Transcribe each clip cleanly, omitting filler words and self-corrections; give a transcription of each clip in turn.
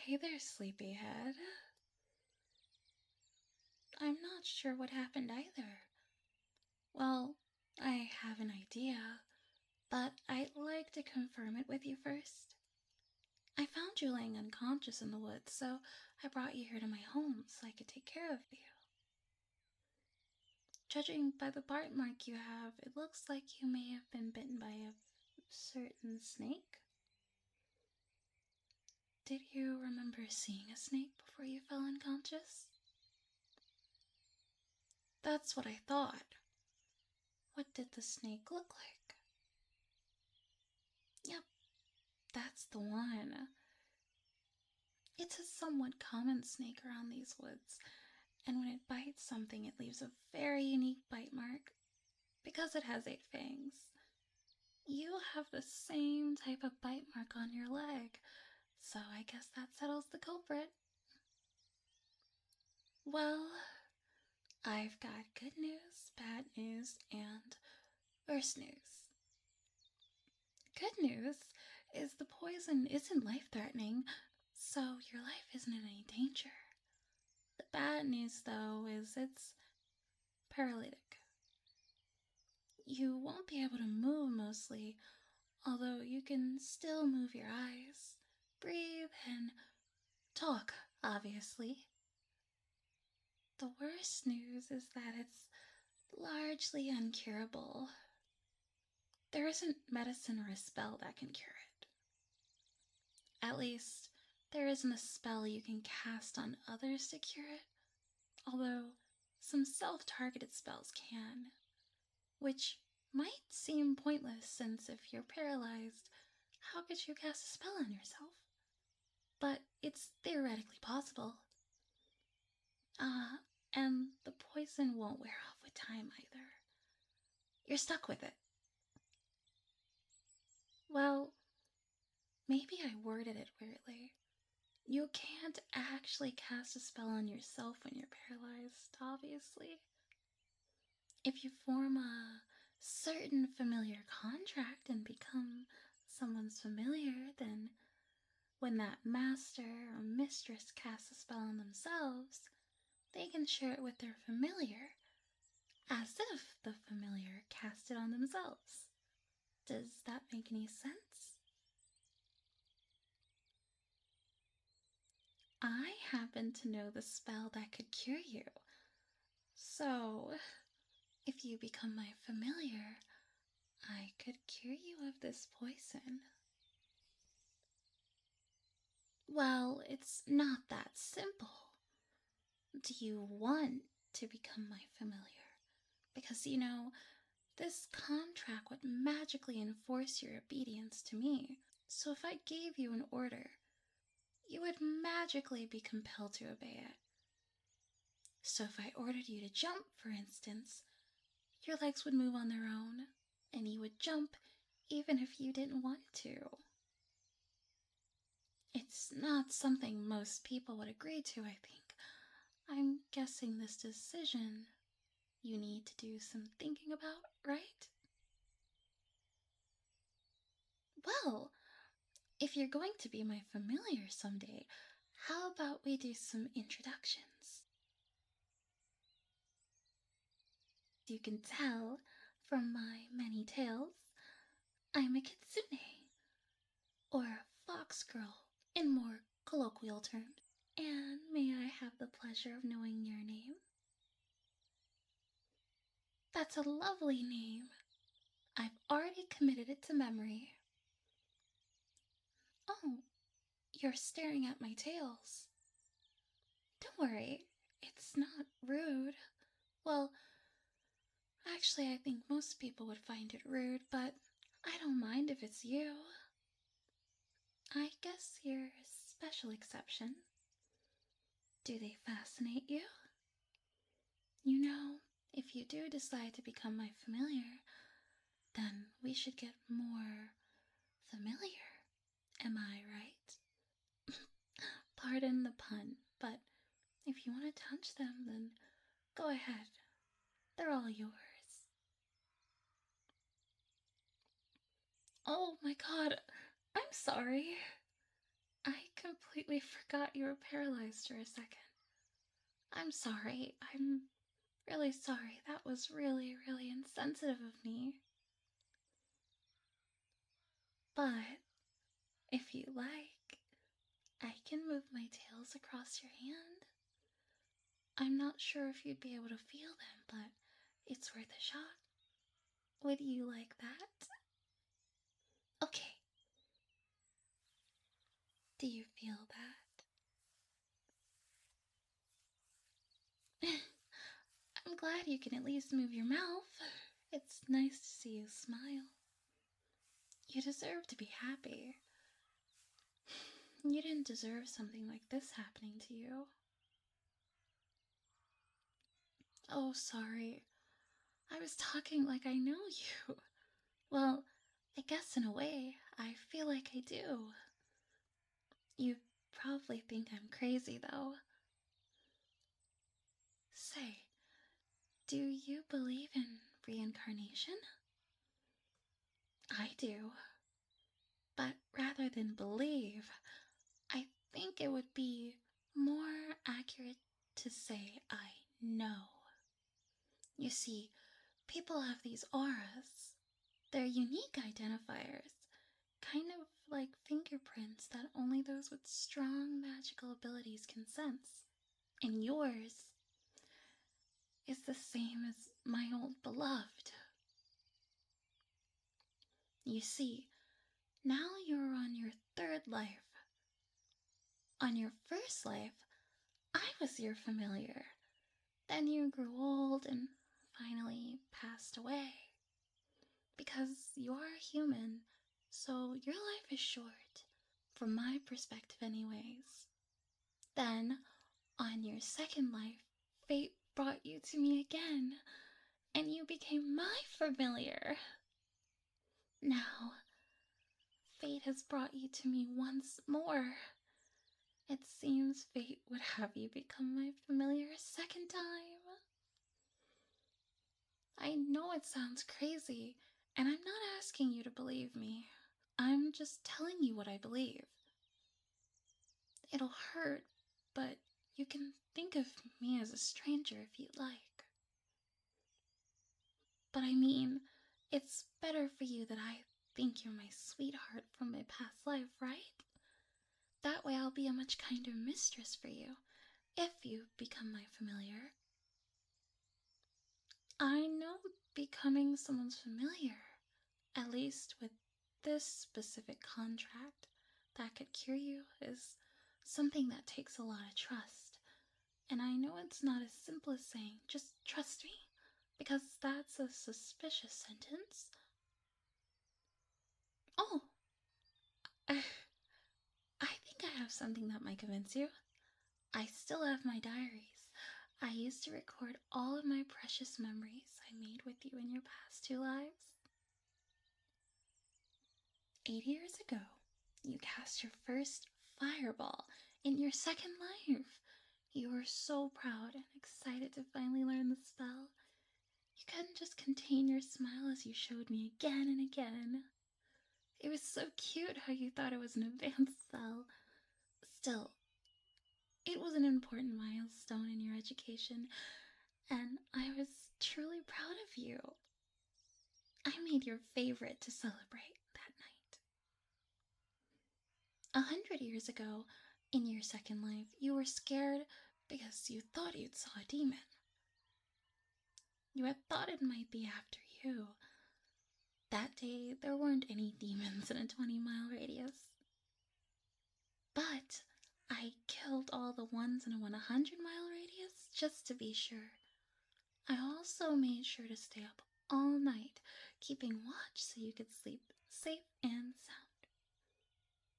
Hey there, sleepyhead. I'm not sure what happened either. Well, I have an idea, but I'd like to confirm it with you first. I found you laying unconscious in the woods, so I brought you here to my home so I could take care of you. Judging by the bite mark you have, it looks like you may have been bitten by a certain snake. Did you remember seeing a snake before you fell unconscious? That's what I thought. What did the snake look like? Yep, that's the one. It's a somewhat common snake around these woods, and when it bites something, it leaves a very unique bite mark because it has 8 fangs. You have the same type of bite mark on your leg, so I guess that settles the culprit. Well, I've got good news, bad news, and worse news. Good news is the poison isn't life-threatening, so your life isn't in any danger. The bad news, though, is it's paralytic. You won't be able to move mostly, although you can still move your eyes, breathe, and talk, obviously. The worst news is that it's largely uncurable. There isn't medicine or a spell that can cure it. At least, there isn't a spell you can cast on others to cure it, although some self-targeted spells can, which might seem pointless since if you're paralyzed, how could you cast a spell on yourself? But it's theoretically possible. And the poison won't wear off with time either. You're stuck with it. Well, maybe I worded it weirdly. You can't actually cast a spell on yourself when you're paralyzed, obviously. If you form a certain familiar contract and become someone's familiar, then when that master or mistress casts a spell on themselves, they can share it with their familiar, as if the familiar cast it on themselves. Does that make any sense? I happen to know the spell that could cure you. So, if you become my familiar, I could cure you of this poison. Well, it's not that simple. Do you want to become my familiar? Because, this contract would magically enforce your obedience to me. So if I gave you an order, you would magically be compelled to obey it. So if I ordered you to jump, for instance, your legs would move on their own, and you would jump even if you didn't want to. It's not something most people would agree to, I think. I'm guessing this decision you need to do some thinking about, right? Well, if you're going to be my familiar someday, how about we do some introductions? You can tell from my many tales, I'm a kitsune, or a fox girl in more colloquial terms. And may I have the pleasure of knowing your name? That's a lovely name. I've already committed it to memory. Oh, you're staring at my tails. Don't worry, it's not rude. Well, actually, I think most people would find it rude, but I don't mind if it's you. I guess you're a special exception. Do they fascinate you? If you do decide to become my familiar, then we should get more familiar. Am I right? Pardon the pun, but if you want to touch them, then go ahead. They're all yours. Oh my god, I'm sorry. I completely forgot you were paralyzed for a second. I'm sorry. I'm really sorry. That was really, really insensitive of me. But if you like, I can move my tails across your hand. I'm not sure if you'd be able to feel them, but it's worth a shot. Would you like that? Okay. Do you feel that? I'm glad you can at least move your mouth. It's nice to see you smile. You deserve to be happy. You didn't deserve something like this happening to you. Oh, sorry. I was talking like I know you. Well, I guess in a way, I feel like I do. You probably think I'm crazy, though. Say, do you believe in reincarnation? I do. But rather than believe, I think it would be more accurate to say I know. You see, people have these auras. They're unique identifiers, kind of like fingerprints that only those with strong magical abilities can sense. And yours is the same as my old beloved. You see, now you're on your third life. On your first life, I was your familiar. Then you grew old and finally passed away. Because you're human, so your life is short, from my perspective, anyways. Then, on your second life, fate brought you to me again, and you became my familiar. Now, fate has brought you to me once more. It seems fate would have you become my familiar a second time. I know it sounds crazy, and I'm not asking you to believe me. I'm just telling you what I believe. It'll hurt, but you can think of me as a stranger if you'd like. But I mean, it's better for you that I think you're my sweetheart from my past life, right? That way I'll be a much kinder mistress for you, if you become my familiar. I know becoming someone's familiar, at least with this specific contract that could cure you, is something that takes a lot of trust. And I know it's not as simple as saying, just trust me, because that's a suspicious sentence. Oh, I, I think I have something that might convince you. I still have my diaries. I used to record all of my precious memories I made with you in your past two lives. 8 years ago, you cast your first fireball in your second life. You were so proud and excited to finally learn the spell. You couldn't just contain your smile as you showed me again and again. It was so cute how you thought it was an advanced spell. Still, it was an important milestone in your education, and I was truly proud of you. I made your favorite to celebrate that night. 100 years ago, in your second life, you were scared because you thought you'd saw a demon. You had thought it might be after you. That day, there weren't any demons in a 20-mile radius. But I killed all the ones in a 100-mile radius just to be sure. I also made sure to stay up all night, keeping watch so you could sleep safe and sound.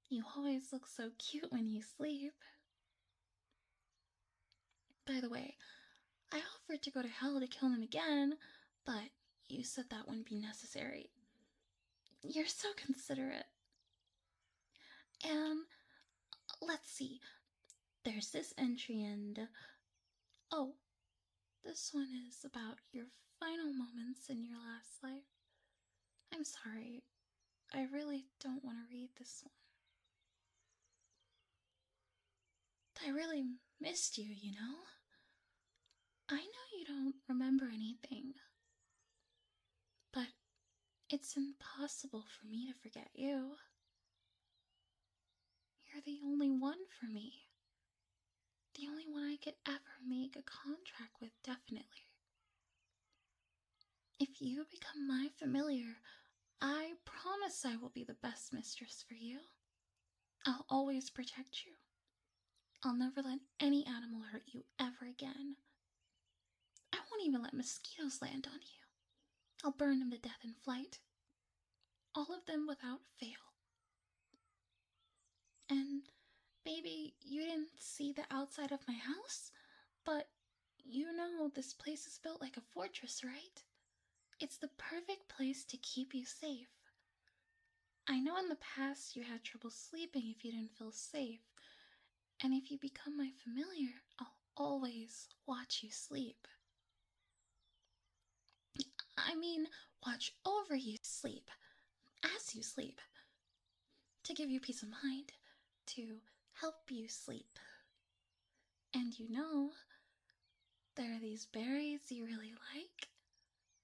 You always look so cute when you sleep. By the way, I offered to go to hell to kill them again, but you said that wouldn't be necessary. You're so considerate. And let's see, there's this entry and... Oh, this one is about your final moments in your last life. I'm sorry, I really don't want to read this one. I really missed you, you know? I know you don't remember anything, but it's impossible for me to forget you. You're the only one for me. The only one I could ever make a contract with, definitely. If you become my familiar, I promise I will be the best mistress for you. I'll always protect you. I'll never let any animal hurt you ever again. I won't even let mosquitoes land on you. I'll burn them to death in flight. All of them without fail. And maybe you didn't see the outside of my house, but you know this place is built like a fortress, right? It's the perfect place to keep you safe. I know in the past you had trouble sleeping if you didn't feel safe, and if you become my familiar, I'll always watch you sleep. I mean, watch over you sleep, as you sleep, to give you peace of mind, to help you sleep. And you know, there are these berries you really like.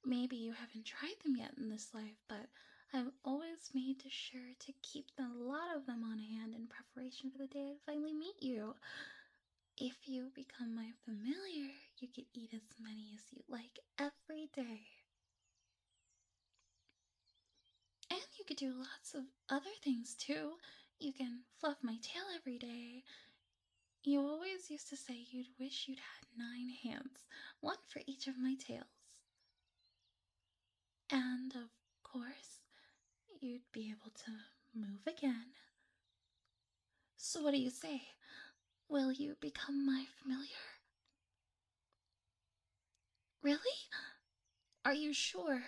Maybe you haven't tried them yet in this life, but I've always made sure to keep a lot of them on hand in preparation for the day I finally meet you. If you become my familiar, you can eat as many as you like every day. And you could do lots of other things too. You can fluff my tail every day. You always used to say you'd wish you'd had 9 hands, one for each of my tails. And of course, you'd be able to move again. So, what do you say? Will you become my familiar? Really? Are you sure?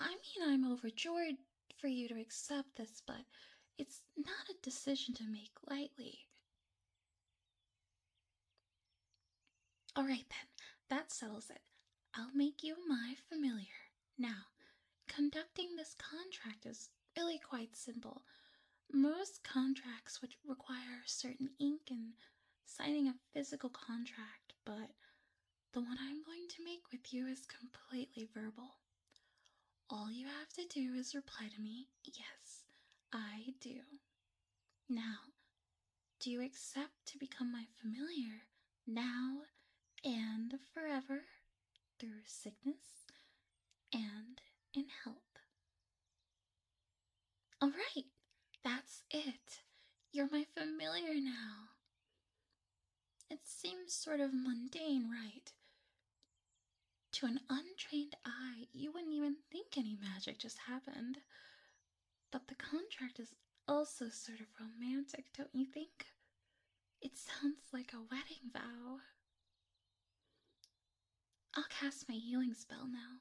I mean, I'm overjoyed for you to accept this, but it's not a decision to make lightly. Alright then, that settles it. I'll make you my familiar. Now, conducting this contract is really quite simple. Most contracts would require certain ink and signing a physical contract, but the one I'm going to make with you is completely verbal. All you have to do is reply to me, yes, I do. Now, do you accept to become my familiar now and forever through sickness and in health? Alright, that's it. You're my familiar now. It seems sort of mundane, right? To an untrained eye, you wouldn't even think any magic just happened. But the contract is also sort of romantic, don't you think? It sounds like a wedding vow. I'll cast my healing spell now.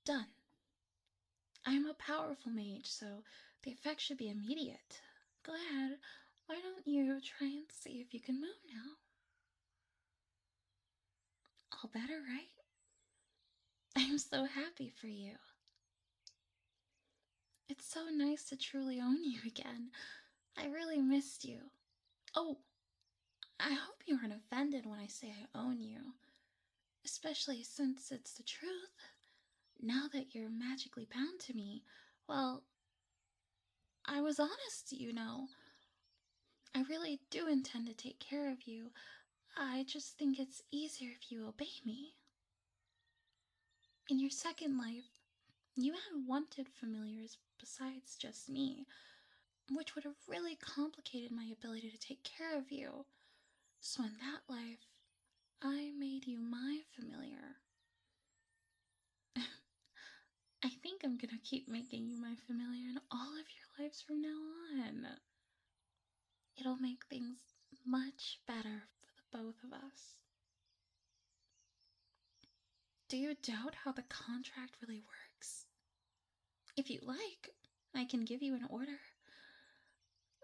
Done. I am a powerful mage, so the effect should be immediate. Go ahead, why don't you try and see if you can move now? All better, right? I'm so happy for you. It's so nice to truly own you again. I really missed you. Oh, I hope you aren't offended when I say I own you. Especially since it's the truth. Now that you're magically bound to me, well, I was honest, you know. I really do intend to take care of you. I just think it's easier if you obey me. In your second life, you had wanted familiars besides just me, which would have really complicated my ability to take care of you. So in that life, I made you my familiar. I think I'm gonna keep making you my familiar in all of your lives from now on. It'll make things much better for the both of us. Do you doubt how the contract really works? If you like, I can give you an order.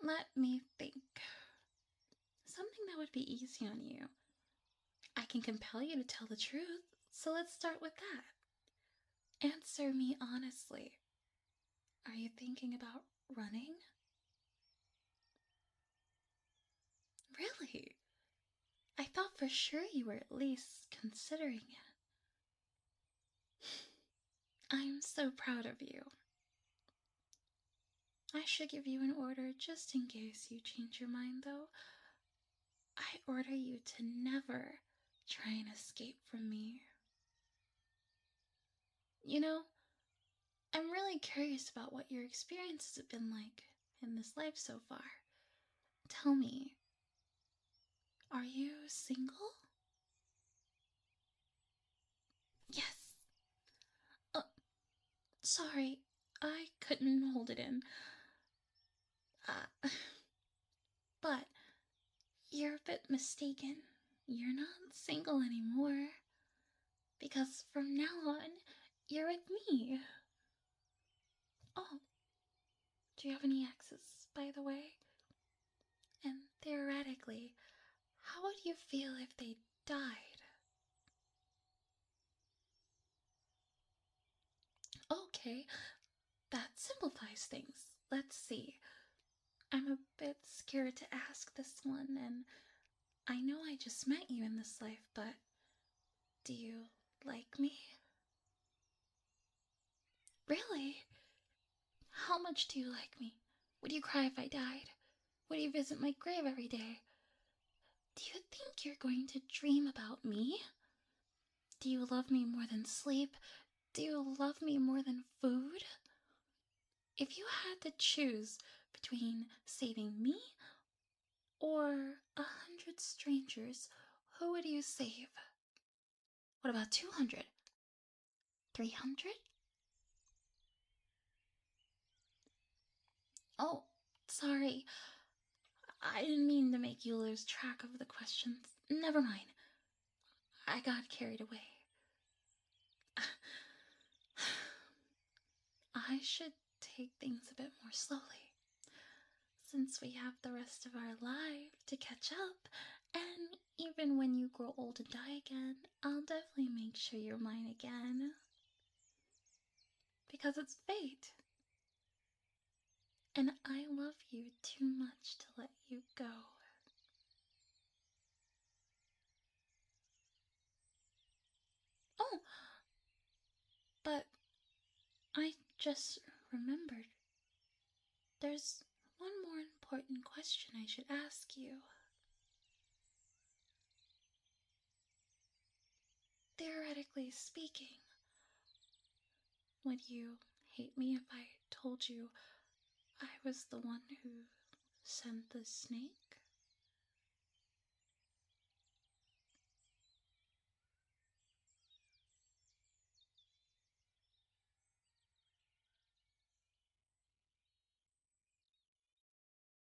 Let me think. Something that would be easy on you. I can compel you to tell the truth, so let's start with that. Answer me honestly. Are you thinking about running? Really? I thought for sure you were at least considering it. I'm so proud of you. I should give you an order just in case you change your mind, though. I order you to never try and escape from me. You know, I'm really curious about what your experiences have been like in this life so far. Tell me, are you single? Yes. Uh, Sorry, I couldn't hold it in. Uh, but you're a bit mistaken. You're not single anymore. Because from now on, you're with me. Oh, do you have any exes, by the way? And theoretically, how would you feel if they died? Okay, that simplifies things. Let's see. I'm a bit scared to ask this one, and I know I just met you in this life, but do you like me? Really? How much do you like me? Would you cry if I died? Would you visit my grave every day? Do you think you're going to dream about me? Do you love me more than sleep? Do you love me more than food? If you had to choose between saving me or 100 strangers, who would you save? What about 200? 300? Oh, sorry. I didn't mean to make you lose track of the questions. Never mind. I got carried away. I should take things a bit more slowly, since we have the rest of our life to catch up, and even when you grow old and die again, I'll definitely make sure you're mine again. Because it's fate. And I love you too much to let you go. Oh, but I just remembered. There's one more important question I should ask you. Theoretically speaking, would you hate me if I told you I was the one who sent the snake?